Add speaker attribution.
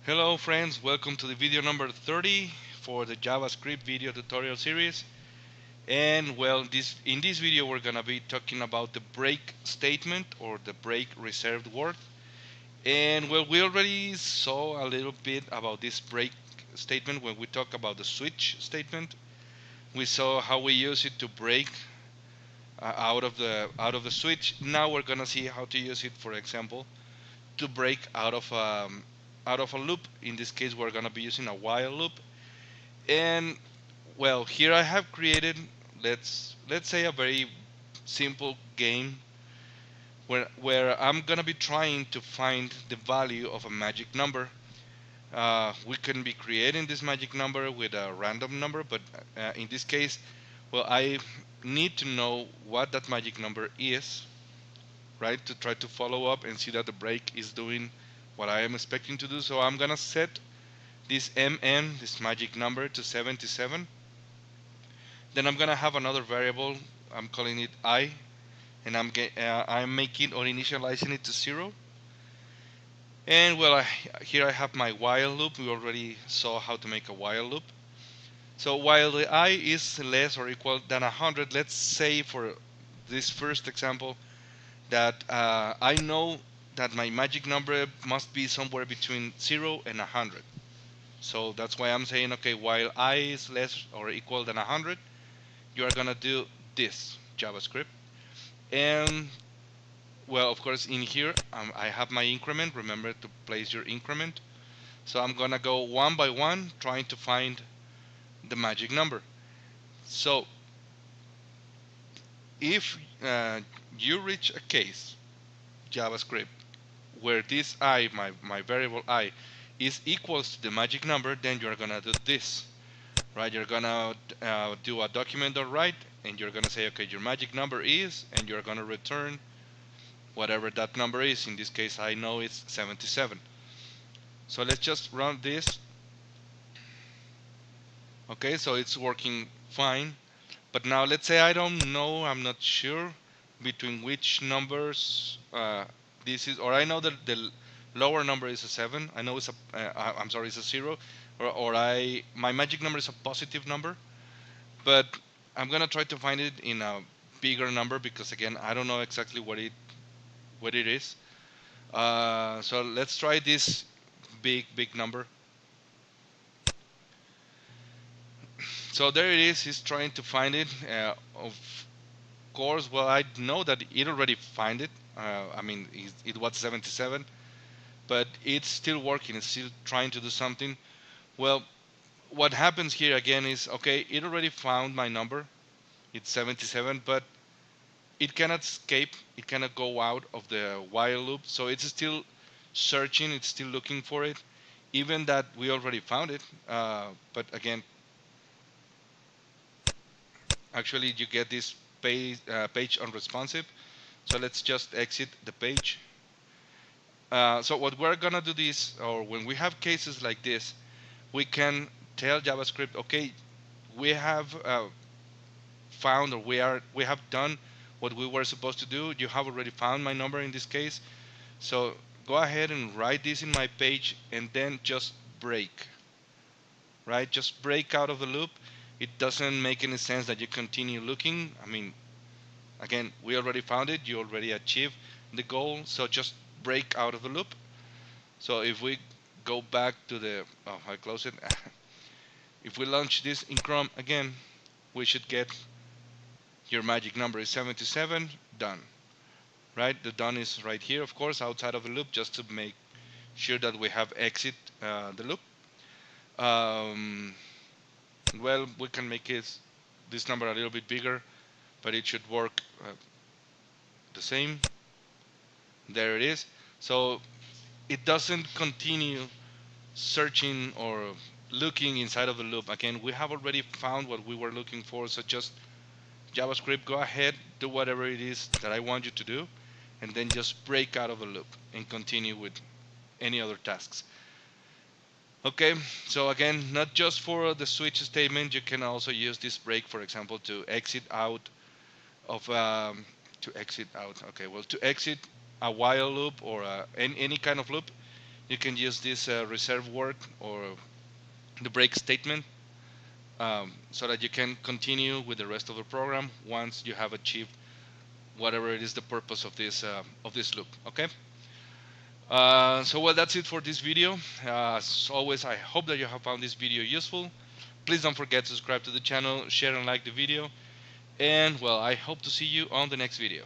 Speaker 1: Hello friends, welcome to the video number 30 for the JavaScript video tutorial series. And well, in this video we're gonna be talking about the break statement or the break reserved word. And well, we already saw a little bit about this break statement when we talk about the switch statement. We saw how we use it to break out of the switch. Now we're gonna see how to use it, for example, to break out of a loop. In this case, we're gonna be using a while loop. And well, here I have created, let's say, a very simple game where I'm gonna be trying to find the value of a magic number. We can be creating this magic number with a random number, but in this case, well, I need to know what that magic number is, right? To try to follow up and see that the break is doing what I am expecting to do. So I'm gonna set this this magic number, to 77. Then I'm gonna have another variable. I'm calling it I, and I'm making or initializing it to 0. And well, here I have my while loop. We already saw how to make a while loop. So while the I is less or equal than 100, let's say for this first example that I know that my magic number must be somewhere between 0 and 100. So that's why I'm saying, okay, while I is less or equal than 100, you are gonna do this JavaScript. And well, of course, in here I have my increment. Remember to place your increment. So I'm gonna go one by one trying to find the magic number. So if you reach a case JavaScript where this I, my variable I, is equals to the magic number, then you're gonna do this, right? You're gonna do a document.write, and you're gonna say, okay, your magic number is, and you're gonna return whatever that number is. In this case, I know it's 77. So let's just run this. Okay, so it's working fine. But now let's say I don't know, I'm not sure between which numbers this is, or I know that the lower number is a 7. I know it's I'm sorry, it's a 0, or my magic number is a positive number, but I'm gonna try to find it in a bigger number because again I don't know exactly what it is. So let's try this big number. So there it is. He's trying to find it. Of course, well, I know that it already find it. I mean, it was 77, but it's still working. It's still trying to do something. Well, what happens here again is, okay, it already found my number. It's 77, but it cannot escape. It cannot go out of the while loop. So it's still searching. It's still looking for it, even that we already found it. But again, actually, you get this page unresponsive. So let's just exit the page. So what we're gonna do this, or when we have cases like this, we can tell JavaScript, okay, we have found, or we have done what we were supposed to do. You have already found my number in this case. So go ahead and write this in my page, and then just break. Right? Just break out of the loop. It doesn't make any sense that you continue looking. I mean, again, we already found it. You already achieved the goal. So just break out of the loop. So if we go back to the, oh, I close it. If we launch this in Chrome again, we should get your magic number is 77, done. Right? The done is right here, of course, outside of the loop, just to make sure that we have exit the loop. Well, we can make this number a little bit bigger, but it should work the same. There it is. So it doesn't continue searching or looking inside of the loop. Again, we have already found what we were looking for, so just JavaScript, go ahead, do whatever it is that I want you to do, and then just break out of the loop and continue with any other tasks. Okay, so again, not just for the switch statement, you can also use this break, for example, to exit out of to exit out. Okay, well, to exit a while loop or any kind of loop, you can use this reserve word or the break statement, so that you can continue with the rest of the program once you have achieved whatever it is the purpose of this loop. Okay. So well, that's it for this video. As always, I hope that you have found this video useful. Please don't forget to subscribe to the channel, share and like the video, and well, I hope to see you on the next video.